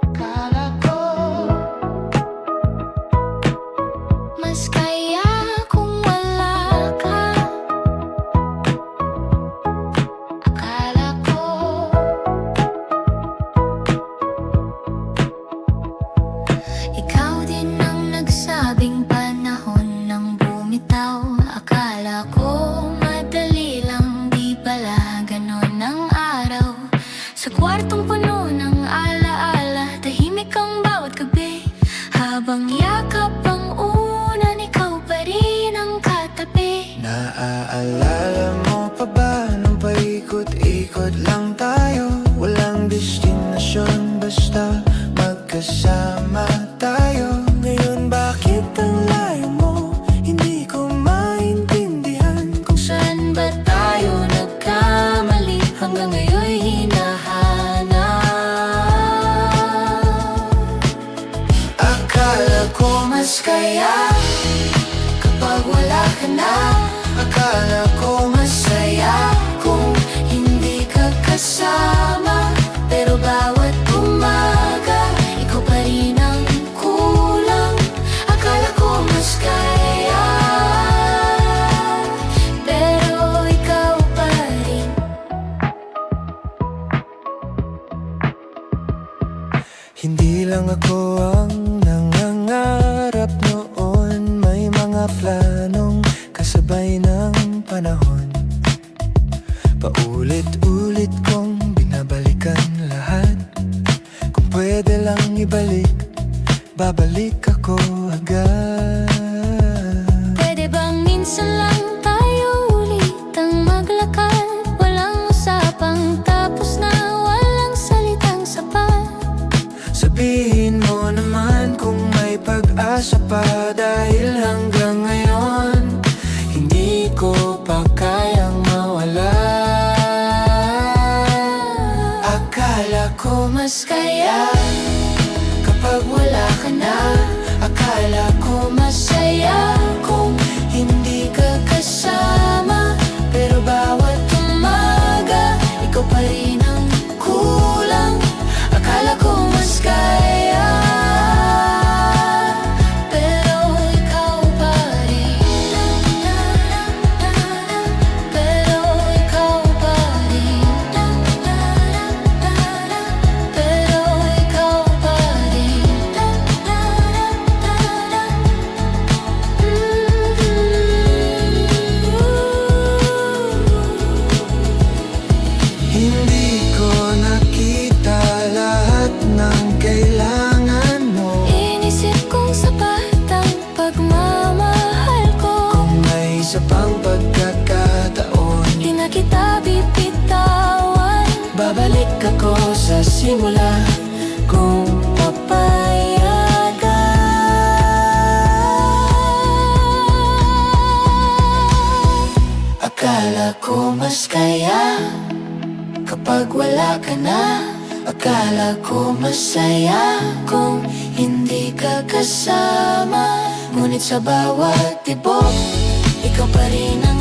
Akala ko mas kaya kung wala ka. Akala ko ikaw din ang nagsabing panahon nang bumitaw. Akala ko madali lang, di pala ganon ang araw. Sa kwartong puno ng alaala, tahimik ang bawat gabi. Habang yakap ang unan, ikaw pa rin ang katabi. Naaalala mo pa ba nung paikot-ikot lang tayo? Walang destinasyon, basta magkasama tayo. Ngayon bakit ang layo mo? Hindi ko maintindihan Kung saan ba tayo nagkamali, hanggang ngayon'y hinahanap. Akala ko Mas kaya kapag wala ka na. Akala ko Masaya kung hindi ka kasama. Pero bawat umaga, ikaw pa rin ang kulang. Akala ko mas kaya, pero ikaw pa rin. Hindi lang ako ang nangangarap noon. May mga planong kasabay ng panahon. Paulit-ulit kong binabalikan lahat. Kung pwede lang ibalik, babalik ako agad. Pwede bang minsan lang tayo ulitang maglakad? Walang usapang tapos na, walang salitang sapat. Sabihin mo naman kung may pag-asa pa. Dahil hanggang ngayon hindi ko pa kayang mawala. Akala ko Mas kaya kapag wala ka na. Akala ko masaya kung hindi ka kasama. Pero bawat umaga, ikaw pa rin ang kulang. Akala ko mas kaya, pero ikaw pa rin. Pero ikaw pa rin. Pero ikaw pa rin. hindi ko nakita lahat ng kailangan mo. Inisip kong sapat ang pagmamahal ko. Kung may isa pang pagkakataon, Di na kita bibitawan. babalik ako sa simula kung papayag ka. Akala ko mas kaya kapag wala ka na. Akala ko masaya kung hindi ka kasama. Ngunit sa bawat tibok, ikaw pa rin ang